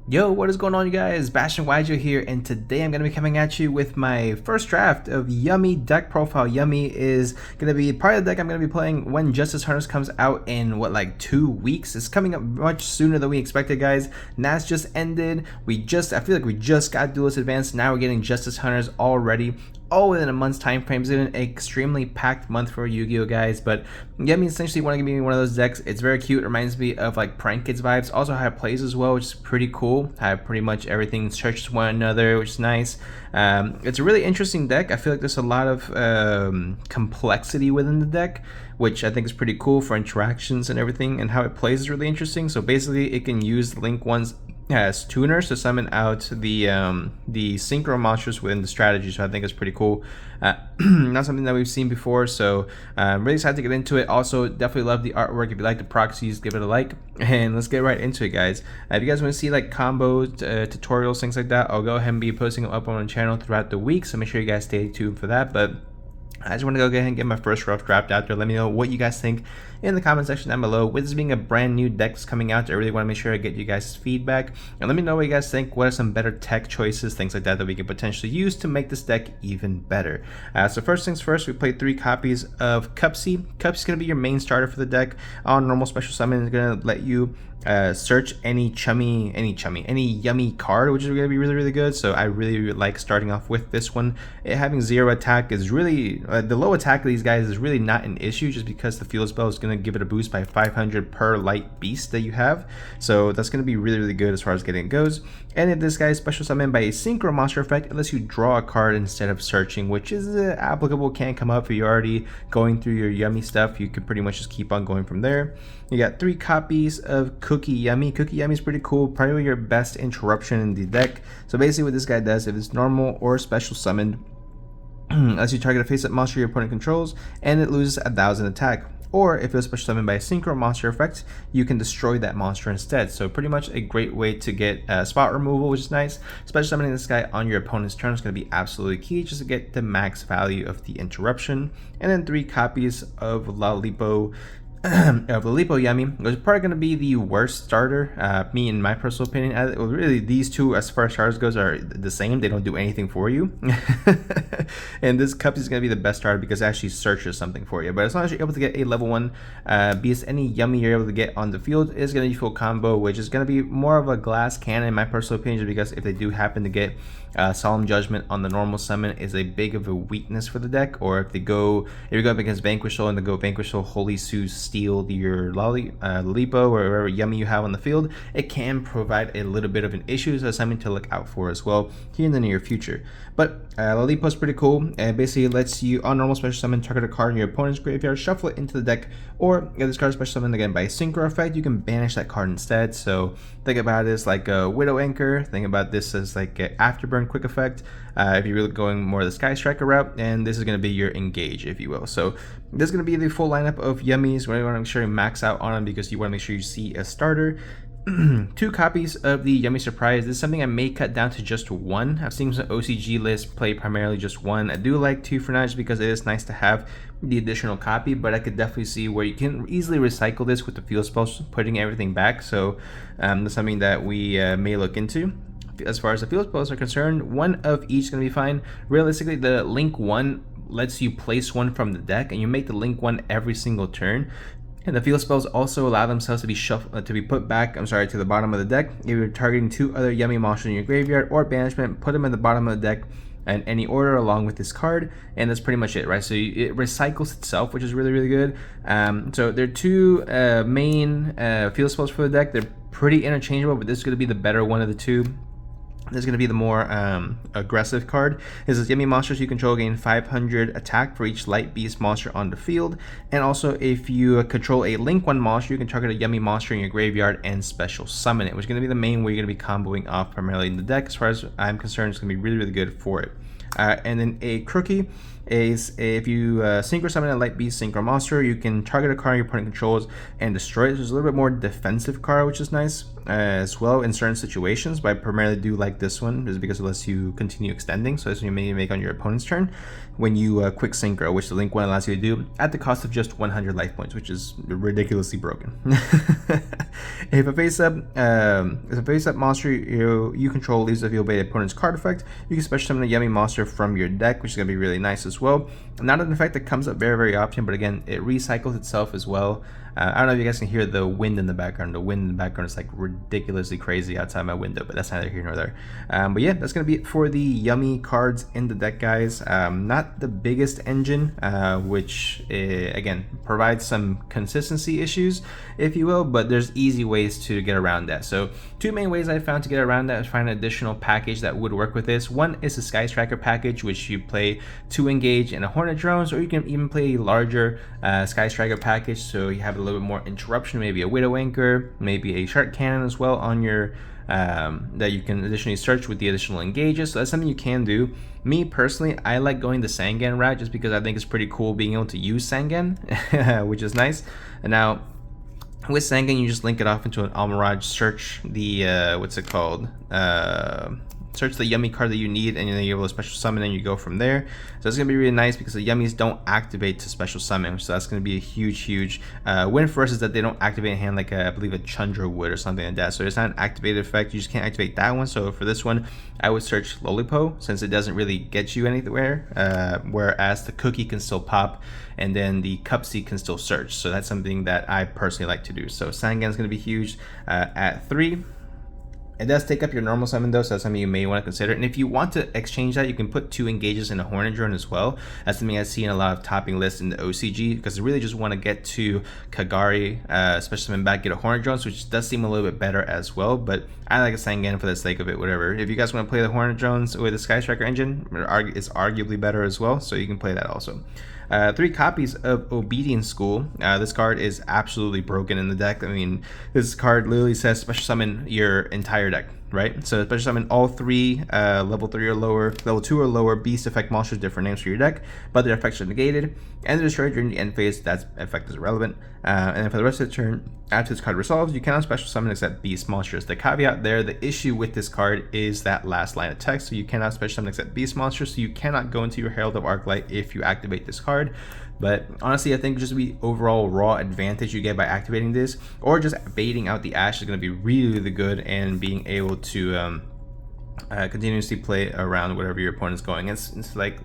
Yo, what is going on, you guys? Bastion yugioh here, and today I'm going to be coming at you with my first draft of Yummy deck profile. Yummy is going to be part of the deck I'm going to be playing when Justice Hunters comes out in, like 2 weeks? It's coming up much sooner than we expected, guys. NAS just ended. I feel like we just got Duelist Advanced. Now we're getting Justice Hunters already, all within a month's time frame. It's been an extremely packed month for Yu-Gi-Oh, guys, but Yummy essentially want to give me one of those decks. It's very cute. It reminds me of like Prank Kids vibes. Also how it plays as well, which is pretty cool. How pretty much everything searches one another, which is nice. It's a really interesting deck. I feel like there's a lot of complexity within the deck, which I think is pretty cool for interactions and everything, and how it plays is really interesting. So basically it can use Link 1's as tuners to summon out the synchro monsters within the strategy, so I think it's pretty cool. Not something that we've seen before, so I'm really excited to get into it. Also, definitely love the artwork. If you like the proxies, give it a like, and let's get right into it, guys. If you guys want to see like combos, tutorials, things like that, I'll go ahead and be posting them up on the channel throughout the week, so make sure you guys stay tuned for that. But I just want to go ahead and get my first rough draft out there. Let me know what you guys think in the comment section down below. With this being a brand new deck that's coming out, I really want to make sure I get you guys' feedback. And let me know what you guys think. What are some better tech choices, things like that, that we can potentially use to make this deck even better. So first things first, we played 3 copies of Cupsy. Cupsy's going to be your main starter for the deck. On normal special summon, it's going to let you search any yummy card, which is going to be really good. So I really like starting off with this one. It having 0 attack is really the low attack of these guys is really not an issue, just because the field spell is going to give it a boost by 500 per light beast that you have. So that's going to be really good as far as getting it goes. And if this guy is special summoned by a synchro monster effect, it lets you draw a card instead of searching, which is applicable, can come up if you're already going through your yummy stuff. You can pretty much just keep on going from there. You got 3 copies of Cookie Yummy. Cookie Yummy is pretty cool, probably your best interruption in the deck. So basically what this guy does, if it's normal or special summoned, lets you target a face-up monster your opponent controls, and it loses 1000 attack. Or if it was special summoned by a synchro monster effect, you can destroy that monster instead. So pretty much a great way to get spot removal, which is nice. Special summoning this guy on your opponent's turn is going to be absolutely key, just to get the max value of the interruption. And then 3 copies of Lalipo Yummy, which is probably going to be the worst starter, me in my personal opinion. Really, these two, as far as starters goes, are the same. They don't do anything for you. And this Cup is going to be the best starter because it actually searches something for you. But as long as you're able to get a level 1 beast, any Yummy you're able to get on the field is going to be full combo, which is going to be more of a glass cannon in my personal opinion, because if they do happen to get Solemn Judgment on the normal summon is a big of a weakness for the deck. Or if you go up against Vanquish Soul and they go Vanquish Soul, Holy Sue, steal your Lalipo or whatever Yummy you have on the field, it can provide a little bit of an issue, so something to look out for as well here in the near future. But Lalipo is pretty cool, and basically lets you on normal special summon target a card in your opponent's graveyard, shuffle it into the deck, or if this card is special summoned again by a synchro effect, you can banish that card instead. So think about this like a Widow Anchor, think about this as like an Afterburn quick effect if you're really going more of the Sky Striker route, and this is going to be your engage, if you will. So this is going to be the full lineup of Yummies. We want to make sure you max out on them because you want to make sure you see a starter. 2 copies of the Yummy Surprise. This is something I may cut down to just 1. I've seen some OCG lists play primarily just 1. I do like 2 for now just because it is nice to have the additional copy, but I could definitely see where you can easily recycle this with the field spells, putting everything back. So that's something that we may look into. As far as the field spells are concerned, 1 of each is going to be fine. Realistically, the Link 1 lets you place 1 from the deck, and you make the Link 1 every single turn. And the field spells also allow themselves to be put back, to the bottom of the deck. If you're targeting 2 other Yummy monsters in your graveyard or banishment, put them at the bottom of the deck in any order along with this card, and that's pretty much it, right? So it recycles itself, which is really good. So there are 2 main field spells for the deck. They're pretty interchangeable, but this is going to be the better one of the 2. This is going to be the more aggressive card. This is Yummy monsters you control gain 500 attack for each light beast monster on the field. And also, if you control a Link 1 monster, you can target a Yummy monster in your graveyard and special summon it, which is going to be the main way you're going to be comboing off primarily in the deck. As far as I'm concerned, it's going to be really good for it. And then a Crookie is if you synchro summon a light beast synchro monster, you can target a card your opponent controls and destroy it. So it's a little bit more defensive card, which is nice. as well in certain situations, but I primarily do like this one is because it lets you continue extending. So as you may make on your opponent's turn when you quick synchro, which the Link one allows you to do at the cost of just 100 life points, which is ridiculously broken. If a face-up monster you control leaves the field by the opponent's card effect, you can special summon a Yummy monster from your deck, which is going to be really nice as well. Not an effect that comes up very often, but again, it recycles itself as well. I don't know if you guys can hear the wind in the background. The wind in the background is like ridiculously crazy outside my window, but that's neither here nor there. But yeah, that's going to be it for the Yummy cards in the deck, guys. Not the biggest engine, which again provides some consistency issues, if you will, but there's easy ways to get around that. So two main ways I found to get around that is find an additional package that would work with this. One is the Sky Striker package, which you play 2 engage and a Hornet drones, or you can even play a larger Sky Striker package, so you have a little bit more interruption, maybe a Widow Anchor, maybe a Shark Cannon as well on your that you can additionally search with the additional engages. So that's something you can do. Me personally, I like going the Sangan route just because I think it's pretty cool being able to use Sangan, which is nice. And now with Sangan, you just link it off into an Almirage, search the what's it called, search the Yummy card that you need, and then you're able to special summon, and you go from there. So it's going to be really nice because the Yummies don't activate to special summon, so that's going to be a huge win for us, is that they don't activate a hand like I believe a Chandra would or something like that. So it's not an activated effect, you just can't activate that one. So for this one, I would search Lolipo, since it doesn't really get you anywhere, whereas the Cookie can still pop, and then the Cupsy can still search. So that's something that I personally like to do. So Sangan is going to be huge at 3. It does take up your normal summon though, so that's something you may want to consider. And if you want to exchange that, you can put 2 engages in a Hornet drone as well. That's something I see in a lot of topping lists in the OCG, because I really just want to get to Kagari, especially summon back, get a Hornet drones, which does seem a little bit better as well. But I like a Sangan for the sake of it, whatever. If you guys want to play the Hornet drones with the Sky Striker engine, it's arguably better as well, so you can play that also. 3 copies of Obedience School. This card is absolutely broken in the deck. I mean, this card literally says special summon your entire deck, right? So special summon all 3 level 3 or lower, level 2 or lower beast effect monsters, different names for your deck, but their effects are negated, and they're destroyed during the end phase. That effect is irrelevant. And then for the rest of the turn, after this card resolves, you cannot special summon except beast monsters. The caveat there, the issue with this card is that last line of text. So you cannot special summon except beast monsters, so you cannot go into your Herald of Arclight if you activate this card. But honestly, I think just the overall raw advantage you get by activating this, or just baiting out the Ash, is going to be really good, and being able to continuously play around whatever your opponent's going. It's like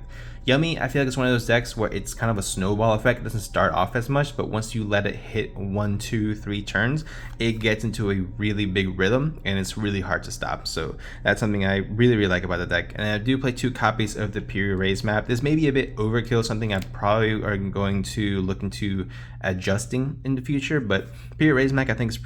Yummy, I feel like it's one of those decks where it's kind of a snowball effect. It doesn't start off as much, but once you let it hit 1, 2, 3 turns, it gets into a really big rhythm, and it's really hard to stop. So that's something I really like about the deck. And I do play 2 copies of the Pure Raise map. This may be a bit overkill, something I probably are going to look into adjusting in the future, but Pure Raise map I think is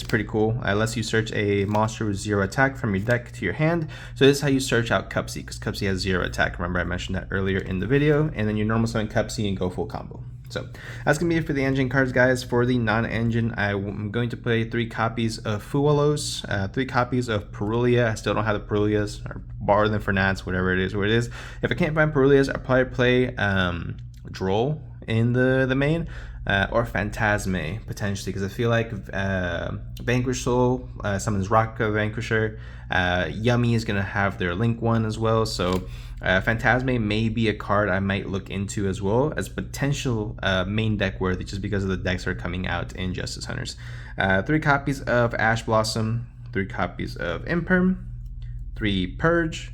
pretty cool. It lets you search a monster with 0 attack from your deck to your hand. So this is how you search out Cupsy, because Cupsy has 0 attack. Remember I mentioned that earlier in the video, and then you normal summon Cupsy and go full combo. So that's gonna be it for the engine cards, guys. For the non-engine, I'm going to play 3 copies of Fualos, 3 copies of Perulia. I still don't have the Perulias, or borrow them for Nats, whatever it is. If I can't find Perulias, I'll probably play Droll in the main, or Phantasme potentially, because I feel like Vanquish Soul summons Rock Vanquisher. Yummy is gonna have their Link one as well, so Phantasme may be a card I might look into as well as potential main deck worthy, just because of the decks that are coming out in Justice Hunters. 3 copies of Ash Blossom, 3 copies of Imperm, 3 Purge.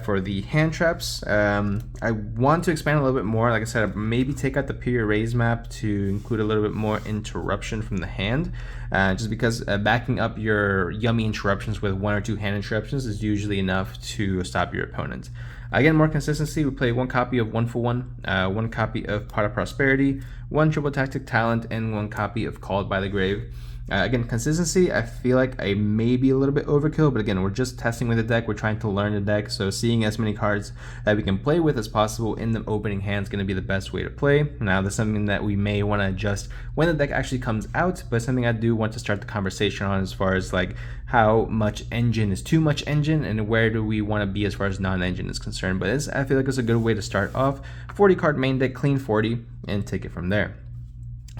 For the hand traps, I want to expand a little bit more. Like I said, maybe take out the Pure Raise map to include a little bit more interruption from the hand, just because backing up your Yummy interruptions with 1 or 2 hand interruptions is usually enough to stop your opponent. Again, more consistency, we play 1 copy of 1 for 1, 1 copy of Pot of Prosperity, 1 Triple Tactic Talent, and 1 copy of Called by the Grave. Again, consistency, I feel like I may be a little bit overkill, but again, we're just testing with the deck. We're trying to learn the deck, so seeing as many cards that we can play with as possible in the opening hand is going to be the best way to play. Now, that's something that we may want to adjust when the deck actually comes out, but something I do want to start the conversation on, as far as like how much engine is too much engine, and where do we want to be as far as non-engine is concerned. But I feel like it's a good way to start off. 40 card main deck, clean 40, and take it from there.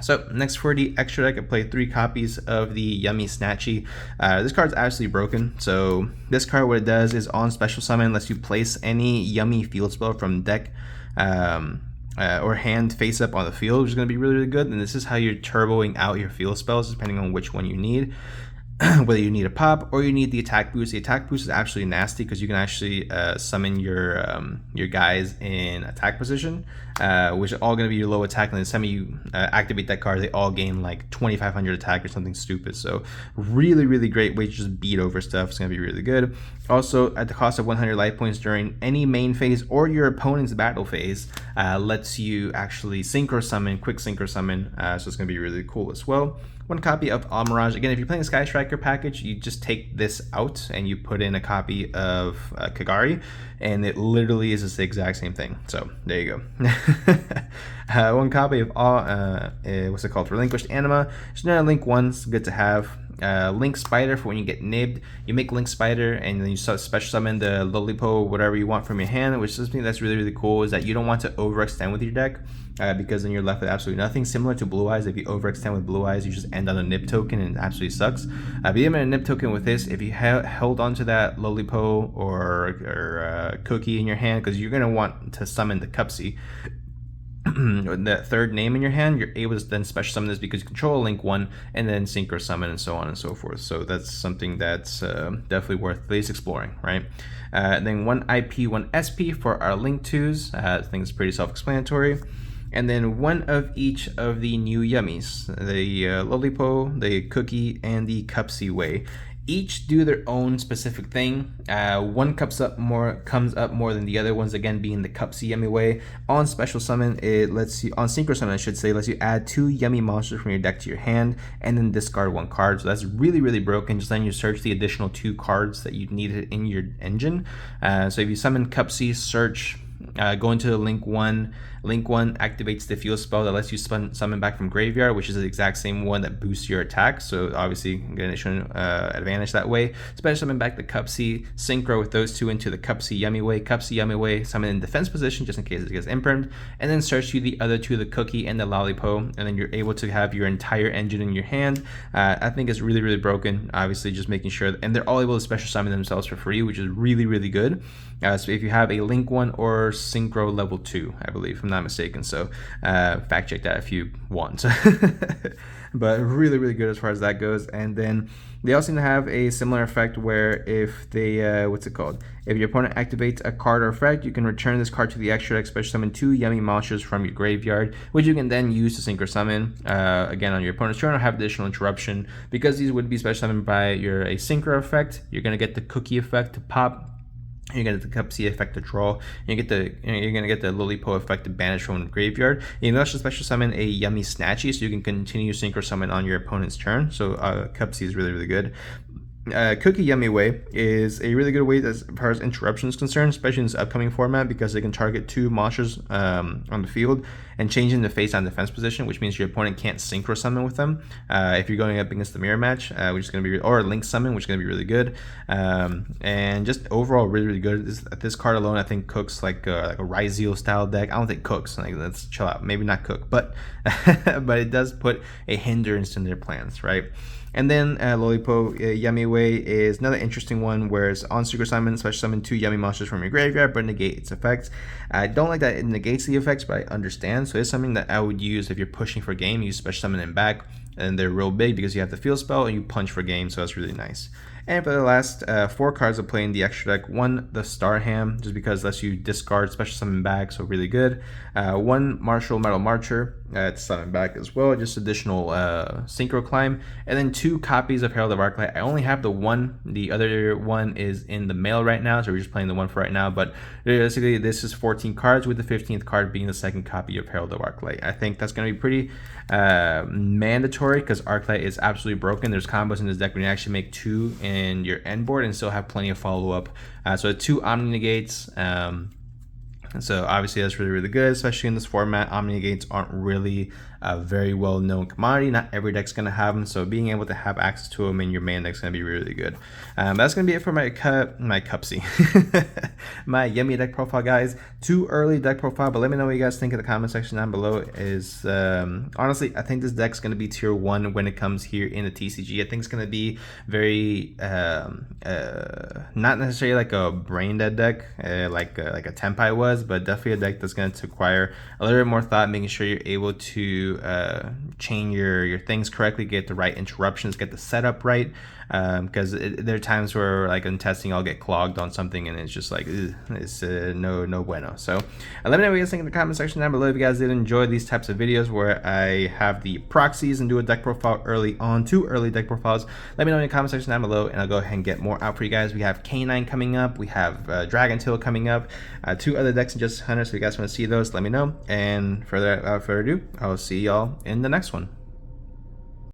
So next for the extra deck, I played 3 copies of the Yummy Snatchy. This card's absolutely broken. So this card, what it does is on special summon, lets you place any Yummy field spell from deck or hand face up on the field, which is going to be really, really good. And this is how you're turboing out your field spells, depending on which one you need. Whether you need a pop or you need the attack boost. The attack boost is absolutely nasty because you can actually summon your guys in attack position, which are all going to be your low attack. And the time you activate that card, they all gain like 2,500 attack or something stupid. So really, really great way to just beat over stuff. It's going to be really good. Also, at the cost of 100 life points during any main phase or your opponent's battle phase, lets you actually synchro summon, quick synchro summon. So it's going to be really cool as well. 1 copy of Mirage. Again, if you're playing a Sky Striker package, you just take this out and you put in a copy of Kagari, and it literally is the exact same thing. So there you go. 1 copy of what's it called? Relinquished Anima. Just another Link 1. It's good to have. Link Spider for when you get nibbed. You make Link Spider and then you special summon the Lolipo, whatever you want from your hand, which is something that's really, really cool, is that you don't want to overextend with your deck because then you're left with absolutely nothing. Similar to Blue Eyes, if you overextend with Blue Eyes, you just end on a nib token and it absolutely sucks. But even a nib token with this, if you held onto that Lolipo or Cookie in your hand, because you're going to want to summon the Cupsy, that 3rd name in your hand, you're able to then special summon this because you control a Link 1 and then synchro summon and so on and so forth. So that's something that's definitely worth at least exploring, right? Then 1 IP, 1 SP for our Link 2s. I think it's pretty self-explanatory. And then 1 of each of the new Yummies, the Lolipo, the Cookie, and the Cupsy Way. Each do their own specific thing. 1 comes up more than the other ones, again being the Cupsy Yummy Way. On special summon, it lets you, on synchro summon I should say, lets you add 2 Yummy monsters from your deck to your hand and then discard 1 card. So that's really, really broken. Just letting you search the additional 2 cards that you needed in your engine. So if you summon Cupsy, search, go into Link 1. Link 1 activates the field spell that lets you summon back from graveyard, which is the exact same one that boosts your attack. So obviously, getting an advantage that way. Special summon back the Cupsy, synchro with those 2 into the Cupsy Yummy Way, summon in defense position just in case it gets impermed, and then search you the other 2, the Cookie and the Lolipo, and then you're able to have your entire engine in your hand. I think it's really, really broken. Obviously, just making sure, and they're all able to special summon themselves for free, which is really, really good. So if you have a Link 1 or Synchro level 2, I believe, if I'm not mistaken. So fact check that if you want. But really, really good as far as that goes. And then they also seem to have a similar effect where if they, what's it called? If your opponent activates a card or effect, you can return this card to the extra deck, special summon 2 Yummy monsters from your graveyard, which you can then use to synchro summon again on your opponent's turn or have additional interruption. Because these would be special summoned by a synchro effect, you're going to get the Cookie effect to pop. You're gonna get the Cupsy effect to draw. You're gonna get the Lolipo effect to banish from the graveyard. You can also special summon a Yummy Snatchy, so you can continue synchro summon on your opponent's turn. So Cupsy is really, really good. Cookie Yummy Way is a really good way as far as interruption is concerned, especially in this upcoming format, because they can target 2 monsters on the field and change in the face on defense position, which means your opponent can't synchro summon with them if you're going up against the mirror match, which is going to be, or a link summon, which is going to be really good. And just overall really, really good. This card alone I think cooks like a Ryzeal style deck. I don't think cooks, like, let's chill out, maybe not cook, but but it does put a hindrance in their plans, right? And then Lolipo Yummy Way is another interesting one, whereas on Secret Summon, special summon 2 Yummy monsters from your graveyard, but negate its effects. I don't like that it negates the effects, but I understand. So it's something that I would use if you're pushing for game. You special summon them back, and they're real big because you have the field spell and you punch for game, so that's really nice. And for the last 4 cards of playing the extra deck, 1, the Star Ham, just because it lets you discard special summon back, so really good. 1, Martial Metal Marcher, it's summon back as well, just additional Synchro Climb. And then 2 copies of Herald of Arclight. I only have the 1, the other one is in the mail right now, so we're just playing the 1 for right now. But basically, this is 14 cards, with the 15th card being the 2nd copy of Herald of Arclight. I think that's going to be pretty mandatory, because Arclight is absolutely broken. There's combos in this deck when you actually make 2 in your end board and still have plenty of follow-up. So 2 Omni Negates, and so obviously that's really, really good, especially in this format. Omni Negates aren't really a very well known commodity. Not every deck's gonna have them, so being able to have access to them in your main deck's gonna be really good. That's gonna be it for my my Yummy deck profile, guys. Too early deck profile, but let me know what you guys think in the comment section down below. Is honestly, I think this deck's gonna be tier 1 when it comes here in the TCG. I think it's gonna be very not necessarily like a brain dead deck like a Tenpai was, but definitely a deck that's going to require a little bit more thought, making sure you're able to chain your things correctly, get the right interruptions, get the setup right, because there are times where like in testing I'll get clogged on something and it's just like it's no bueno. So let me know what you guys think in the comment section down below. If you guys did enjoy these types of videos where I have the proxies and do a deck profile early on, 2 early deck profiles, let me know in the comment section down below and I'll go ahead and get more out for you guys. We have K9 coming up, we have Dragon Tail coming up, 2 other decks in Justice Hunter, so if you guys want to see those, let me know. And without further ado, I'll see y'all in the next one.